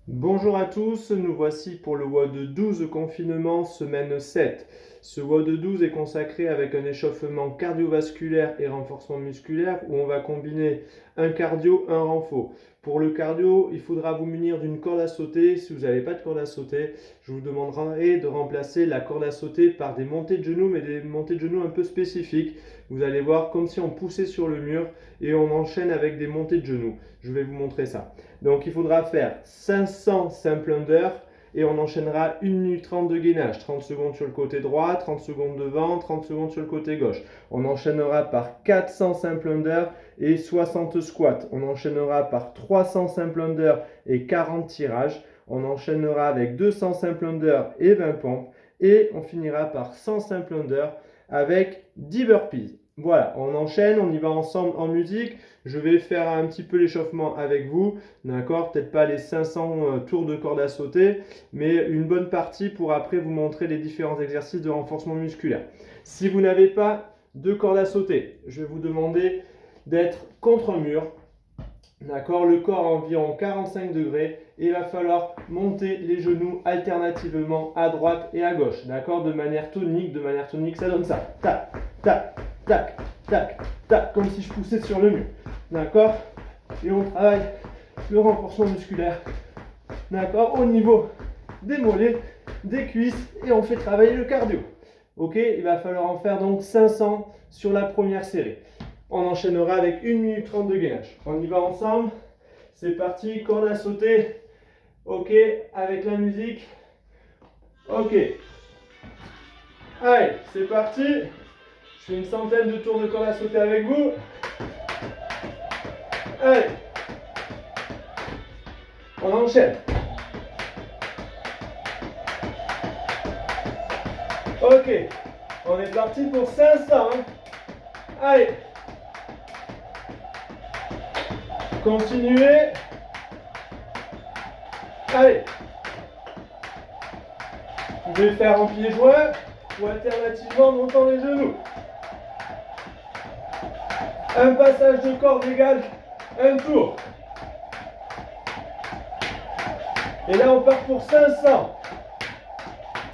Bonjour à tous, nous voici pour le WOD 12 confinement semaine 7. Ce WOD 12 est consacré avec un échauffement cardiovasculaire et renforcement musculaire où on va combiner un cardio, un renfort. Pour le cardio, il faudra vous munir d'une corde à sauter. Si vous n'avez pas de corde à sauter, je vous demanderai de remplacer la corde à sauter par des montées de genoux, mais des montées de genoux un peu spécifiques. Vous allez voir comme si on poussait sur le mur et on enchaîne avec des montées de genoux. Je vais vous montrer ça. Donc il faudra faire 500 simple under et on enchaînera 1 minute 30 de gainage. 30 secondes sur le côté droit, 30 secondes devant, 30 secondes sur le côté gauche. On enchaînera par 400 simple under et 60 squats. On enchaînera par 300 simple under et 40 tirages. On enchaînera avec 200 simple under et 20 pompes. Et on finira par 100 simple under avec 10 burpees. Voilà, on enchaîne, on y va ensemble en musique. Je vais faire un petit peu l'échauffement avec vous, d'accord? Peut-être pas les 500 tours de corde à sauter, mais une bonne partie pour après vous montrer les différents exercices de renforcement musculaire. Si vous n'avez pas de corde à sauter, je vais vous demander d'être contre un mur, d'accord? Le corps à environ 45 degrés et il va falloir monter les genoux alternativement à droite et à gauche, d'accord? De manière tonique, ça donne ça. Tac, tac, tac, tac, tac, comme si je poussais sur le mur. D'accord? Et on travaille le renforcement musculaire. D'accord? Au niveau des mollets, des cuisses et on fait travailler le cardio. Ok? Il va falloir en faire donc 500 sur la première série. On enchaînera avec 1 minute 30 de gainage. On y va ensemble. C'est parti, corde à sauter. Ok, avec la musique. Ok. Allez, c'est parti. Je fais une centaine de tours de corde à sauter avec vous. Allez. On enchaîne. Ok. On est parti pour 500. Hein. Allez. Continuez. Allez. Vous pouvez faire en pieds joints ou alternativement en montant les genoux. Un passage de corde égale un tour. Et là, on part pour 500.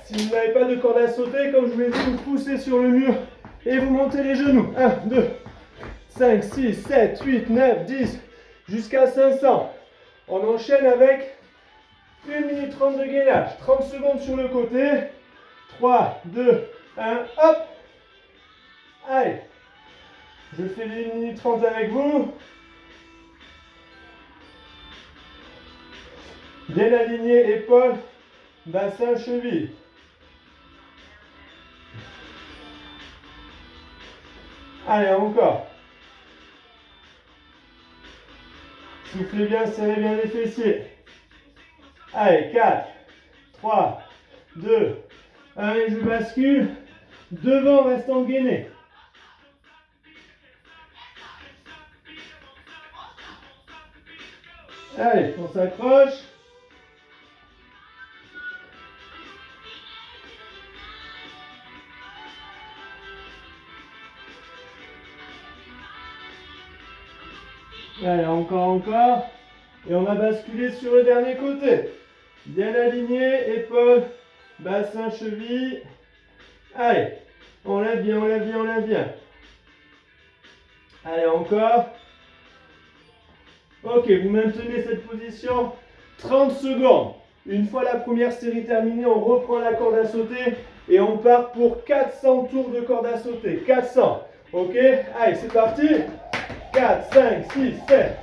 Si vous n'avez pas de corde à sauter, comme je vous l'ai dit, vous poussez sur le mur et vous montez les genoux. 1, 2, 5, 6, 7, 8, 9, 10, jusqu'à 500. On enchaîne avec 1 minute 30 de gainage. 30 secondes sur le côté. 3, 2, 1, hop. Allez. Je fais les 1 minute 30 avec vous. Bien aligné, épaules, bassin, cheville. Allez, encore. Soufflez bien, serrez bien les fessiers. Allez, 4, 3, 2, 1, et je bascule. Devant, restant gainé. Allez, on s'accroche. Allez, encore. Et on va basculer sur le dernier côté. Bien aligné, épaules, bassin, cheville. Allez, on lève bien, on lève bien, on lève bien. Allez, encore. Ok, vous maintenez cette position 30 secondes. Une fois la première série terminée, on reprend la corde à sauter et on part pour 400 tours de corde à sauter. 400. Ok, allez, c'est parti. 4, 5, 6, 7,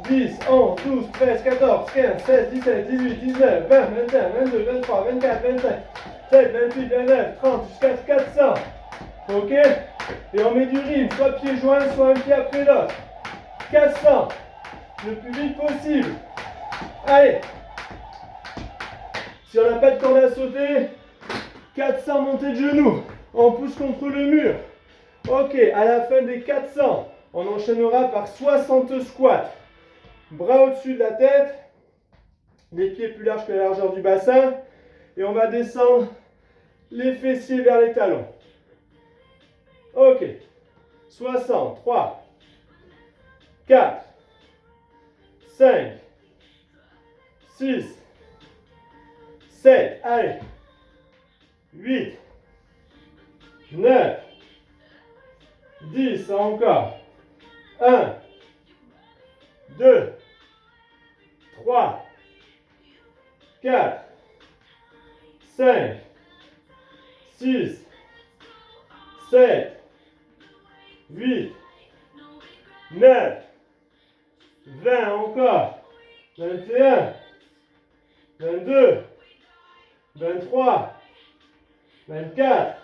10, 11, 12, 13, 14, 15, 16, 17, 18, 19, 20, 21, 22, 23, 24, 25, 27, 28, 29, 30, jusqu'à 400. Ok? Et on met du rythme, soit pied joint, soit un pied après l'autre. 400. Le plus vite possible. Allez. Si on n'a pas de corde à sauter, 400 montées de genoux. On pousse contre le mur. Ok, à la fin des 400, on enchaînera par 60 squats. Bras au-dessus de la tête, les pieds plus larges que la largeur du bassin. Et on va descendre les fessiers vers les talons. Ok. 60, 3, 4, 5, 6, 7, allez, 8, 9, 10, encore, 1, 2, 3, 4, 5, 6, 7, 8, 9, 20, encore, 21, 22, 23, 24,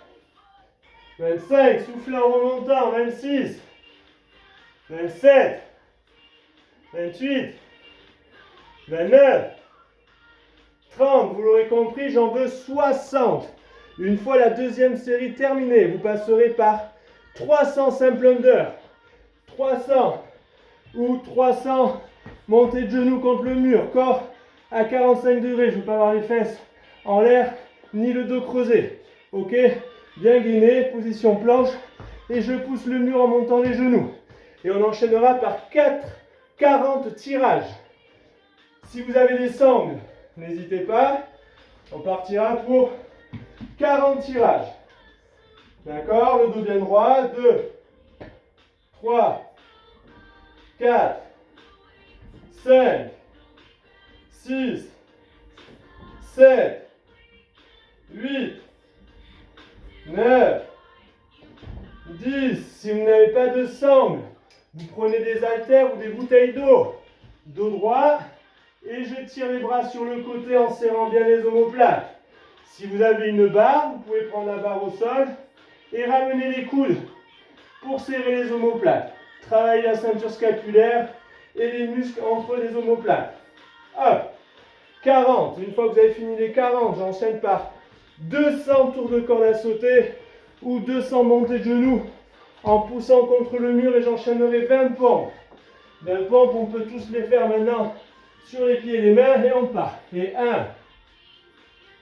25, soufflez en remontant, 26, 27, 28, 29, 30, vous l'aurez compris, j'en veux 60. Une fois la deuxième série terminée, vous passerez par 300 simple under, 300 ou 300 montées de genoux contre le mur, corps à 45 degrés, je ne veux pas avoir les fesses en l'air ni le dos creusé. Ok, bien gainé, position planche et je pousse le mur en montant les genoux. Et on enchaînera par 40 tirages. Si vous avez des sangles, n'hésitez pas, on partira pour 40 tirages. D'accord, le dos bien droit, 2, 3, 4, 5, 6, 7, 8, 9, 10. Si vous n'avez pas de sangle, vous prenez des haltères ou des bouteilles d'eau. Dos droit et je tire les bras sur le côté en serrant bien les omoplates. Si vous avez une barre, vous pouvez prendre la barre au sol et ramener les coudes pour serrer les omoplates. Travaillez la ceinture scapulaire et les muscles entre les omoplates. Hop, 40. Une fois que vous avez fini les 40, j'enchaîne par 200 tours de corde à sauter ou 200 montées de genoux en poussant contre le mur et j'enchaînerai 20 pompes. 20 pompes, on peut tous les faire maintenant sur les pieds et les mains et on part. Et 1,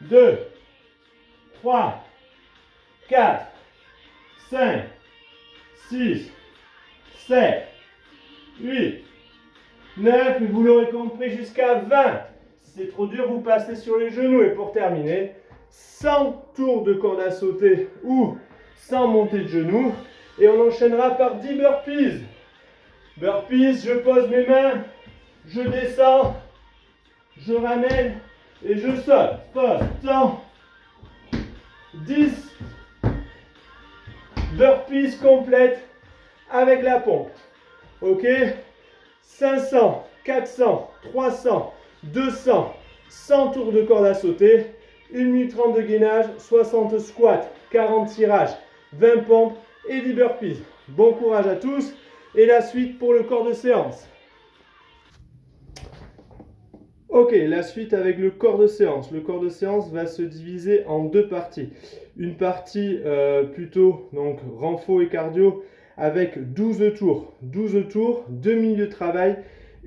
2, 3, 4, 5, 6, 7, 8, 9, et vous l'aurez compris jusqu'à 20. Si c'est trop dur, vous passez sur les genoux. Et pour terminer, 100 tours de corde à sauter ou 100 montées de genoux. Et on enchaînera par 10 burpees. Burpees, je pose mes mains, je descends, je ramène et je saute. Pose, 100, 10 burpees complètes avec la pompe. Ok, 500, 400, 300, 200, 100 tours de corde à sauter, 1 minute 30 de gainage, 60 squats, 40 tirages, 20 pompes et 10 burpees. Bon courage à tous et la suite pour le corps de séance. Ok, la suite avec le corps de séance. Le corps de séance va se diviser en deux parties. Une partie plutôt donc renfo et cardio avec 12 tours. 12 tours, 2 minutes de travail,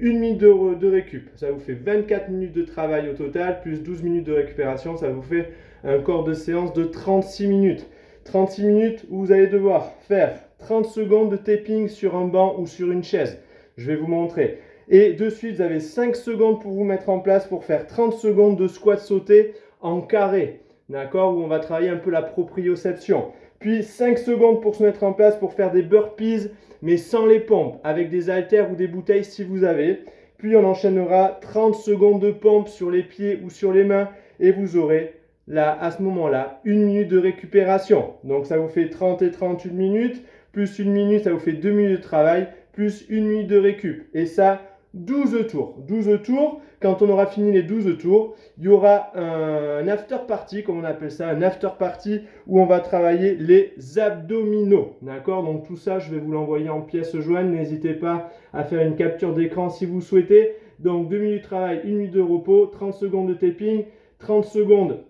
1 minute de récup. Ça vous fait 24 minutes de travail au total, plus 12 minutes de récupération. Ça vous fait un corps de séance de 36 minutes. 36 minutes où vous allez devoir faire 30 secondes de taping sur un banc ou sur une chaise. Je vais vous montrer. Et de suite, vous avez 5 secondes pour vous mettre en place pour faire 30 secondes de squat sauté en carré. D'accord? Où on va travailler un peu la proprioception. Puis 5 secondes pour se mettre en place pour faire des burpees, mais sans les pompes, avec des haltères ou des bouteilles si vous avez. Puis on enchaînera 30 secondes de pompes sur les pieds ou sur les mains et vous aurez là, à ce moment-là, 1 minute de récupération. Donc ça vous fait 30 et 30, 1 minute, plus 1 minute, ça vous fait 2 minutes de travail, plus 1 minute de récup. Et ça, 12 tours. 12 tours, quand on aura fini les 12 tours, il y aura un after party, comme on appelle ça, un after party où on va travailler les abdominaux. D'accord? Donc tout ça, je vais vous l'envoyer en pièces jointes. N'hésitez pas à faire une capture d'écran si vous souhaitez. Donc 2 minutes de travail, 1 minute de repos, 30 secondes de taping, 30 secondes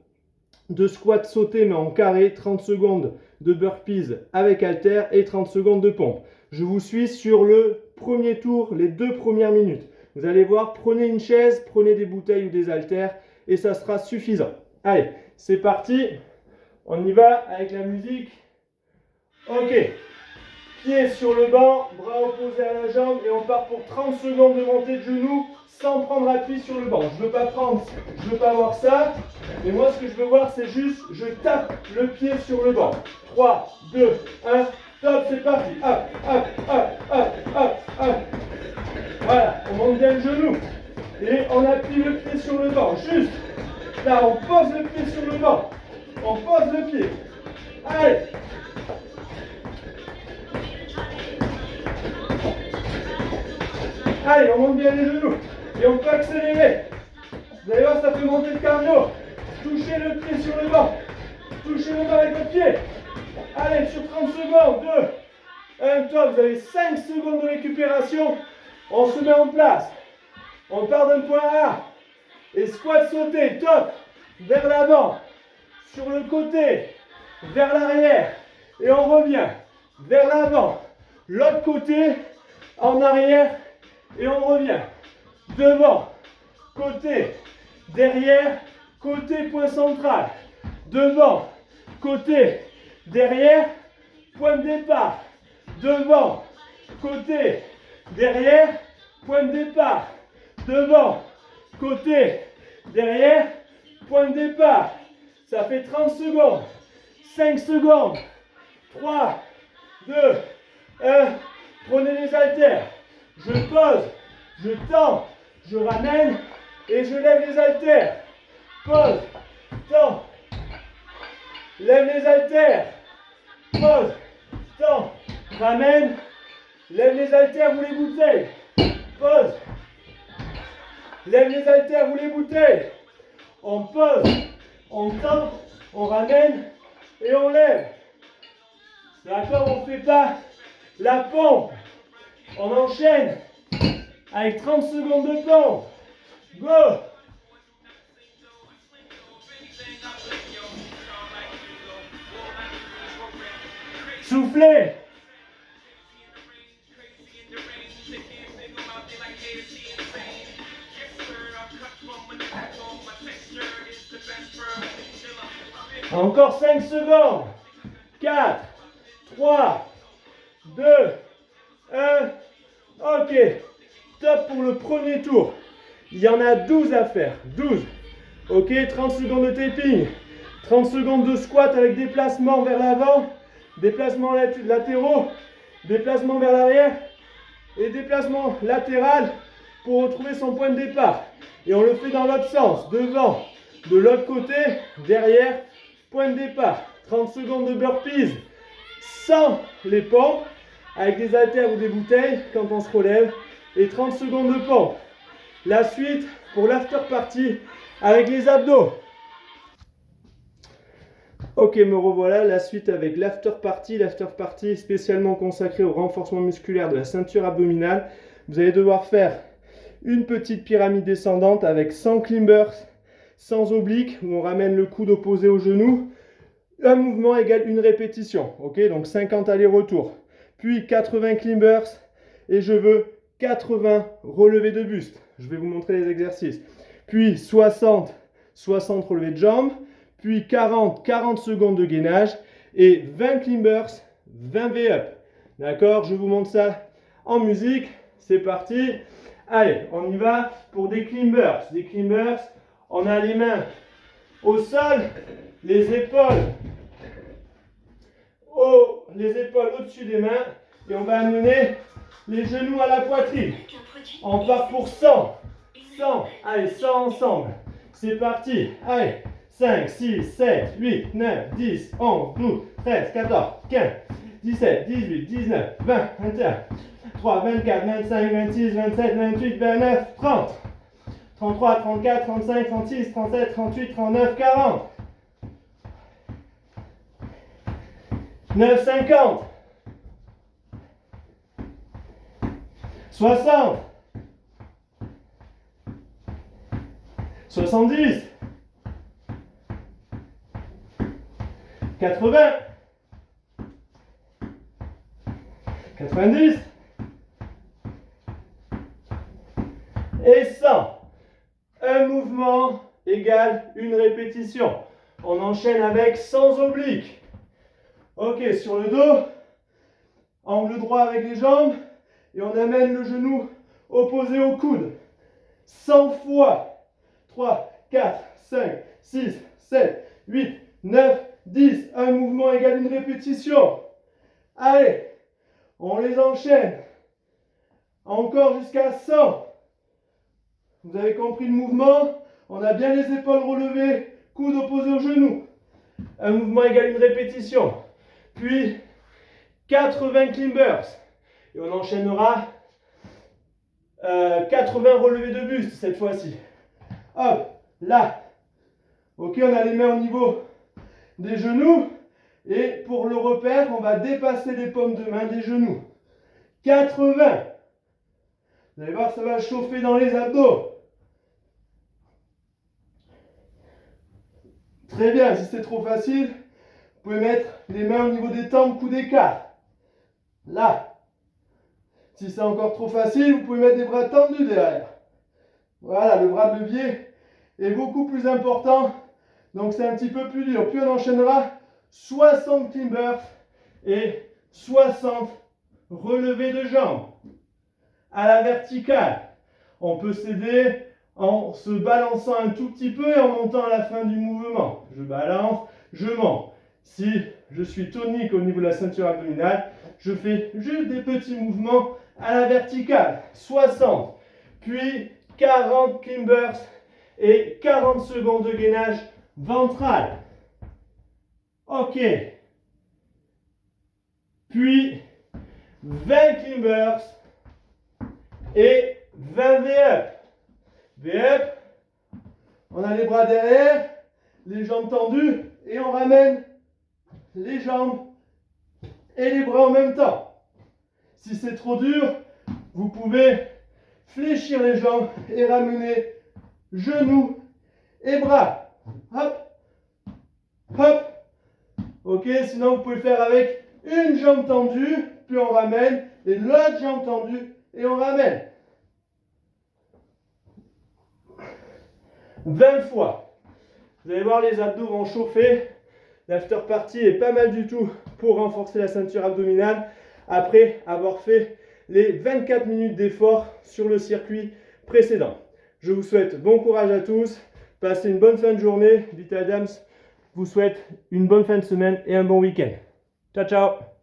de squat sauté mais en carré, 30 secondes de burpees avec haltère et 30 secondes de pompe. Je vous suis sur le premier tour, les 2 premières minutes. Vous allez voir, prenez une chaise, prenez des bouteilles ou des haltères et ça sera suffisant. Allez, c'est parti. On y va avec la musique. Ok. Pieds sur le banc, bras opposés à la jambe et on part pour 30 secondes de montée de genoux sans prendre appui sur le banc. Je veux pas avoir ça. Mais moi, ce que je veux voir, c'est juste, je tape le pied sur le banc. 3, 2, 1, top, c'est parti. Hop, hop, hop, hop, hop, hop. Voilà, on monte bien le genou. Et on appuie le pied sur le banc. Juste, là, on pose le pied sur le banc. On pose le pied. Allez. Allez, on monte bien les genoux. Et on peut accélérer. Vous allez voir, ça fait monter le cardio. Touchez le pied sur le banc. Touchez le banc avec votre pied. Allez, sur 30 secondes. 2, 1, top. Vous avez 5 secondes de récupération. On se met en place. On part d'un point A. Et squat sauté, top. Vers l'avant. Sur le côté. Vers l'arrière. Et on revient. Vers l'avant. L'autre côté. En arrière. Et on revient. Devant. Côté. Derrière. Côté, point central. Devant. Côté. Derrière. Point de départ. Devant. Côté. Derrière. Point de départ. Devant. Côté. Derrière. Point de départ. Ça fait 30 secondes. 5 secondes. 3, 2, 1. Prenez les haltères. Je pose. Je tends. Je ramène. Et je lève les haltères. Pose. Tends. Lève les haltères. Pose. Tends. Ramène. Lève les haltères ou les bouteilles. Pose. Lève les haltères ou les bouteilles. On pose. On tend. On ramène. Et on lève. D'accord, on ne fait pas la pompe. On enchaîne avec 30 secondes de pompe. Go! Soufflez. Encore 5 secondes. 4, 3, 2, 1. Ok. Top pour le premier tour. Il y en a 12 à faire. 12. Ok, 30 secondes de taping. 30 secondes de squat avec déplacement vers l'avant. Déplacement latéraux. Déplacement vers l'arrière. Et déplacement latéral pour retrouver son point de départ. Et on le fait dans l'autre sens. Devant. De l'autre côté. Derrière. Point de départ. 30 secondes de burpees sans les pompes, avec des haltères ou des bouteilles quand on se relève, et 30 secondes de pompe. La suite pour l'after party avec les abdos. Ok, me revoilà, la suite avec l'after party spécialement consacré au renforcement musculaire de la ceinture abdominale. Vous allez devoir faire une petite pyramide descendante avec 100 climbers sans oblique, où on ramène le coude opposé au genou. Un mouvement égale une répétition, ok, donc 50 allers-retours. Puis 80 climbers et je veux 80 relevés de buste. Je vais vous montrer les exercices. Puis 60 relevés de jambes. Puis 40 secondes de gainage et 20 climbers, 20 V-up. D'accord, je vous montre ça en musique. C'est parti. Allez, on y va pour des climbers. Des climbers, on a les mains au sol, les épaules au-dessus des mains et on va amener les genoux à la poitrine. On part pour 100. 100. Allez, 100 ensemble. C'est parti. Allez, 5, 6, 7, 8, 9, 10, 11, 12, 13, 14, 15, 17, 18, 19, 20, 21, 3, 24, 25, 26, 27, 28, 29, 30. 33, 34, 35, 36, 37, 38, 39, 40. 9, 50. 60. 70. 80. 90. Et 100. Un mouvement égale une répétition. On enchaîne avec sans oblique. Ok, sur le dos, angle droit avec les jambes, et on amène le genou opposé au coude. 100 fois. 3, 4, 5, 6, 7, 8, 9, 10. Un mouvement égale une répétition. Allez, on les enchaîne. Encore jusqu'à 100. Vous avez compris le mouvement? On a bien les épaules relevées, coudes opposés aux genoux. Un mouvement égale une répétition. Puis 80 climbers. Et on enchaînera 80 relevés de buste cette fois-ci. Hop, là. Ok, on a les mains au niveau des genoux. Et pour le repère, on va dépasser les paumes de main des genoux. 80. Vous allez voir, ça va chauffer dans les abdos. Très bien, si c'est trop facile, vous pouvez mettre les mains au niveau des tempes, coups d'écart. Là. Si c'est encore trop facile, vous pouvez mettre des bras tendus derrière. Voilà, le bras de levier est beaucoup plus important, donc c'est un petit peu plus dur. Puis on enchaînera 60 climbers et 60 relevés de jambes. À la verticale, on peut s'aider en se balançant un tout petit peu et en montant à la fin du mouvement. Je balance, je monte. Si je suis tonique au niveau de la ceinture abdominale, je fais juste des petits mouvements à la verticale. 60, puis 40 climbers et 40 secondes de gainage ventral. Ok. Puis 20 climbers et 20 V-up. V-up, on a les bras derrière, les jambes tendues et on ramène les jambes et les bras en même temps. Si c'est trop dur, vous pouvez fléchir les jambes et ramener genoux et bras. Hop, hop. Ok, sinon vous pouvez le faire avec une jambe tendue, puis on ramène, et l'autre jambe tendue, et on ramène. 20 fois. Vous allez voir, les abdos vont chauffer. L'after party est pas mal du tout pour renforcer la ceinture abdominale après avoir fait les 24 minutes d'effort sur le circuit précédent. Je vous souhaite bon courage à tous. Passez une bonne fin de journée. Vital Adams vous souhaite une bonne fin de semaine et un bon week-end. Ciao, ciao!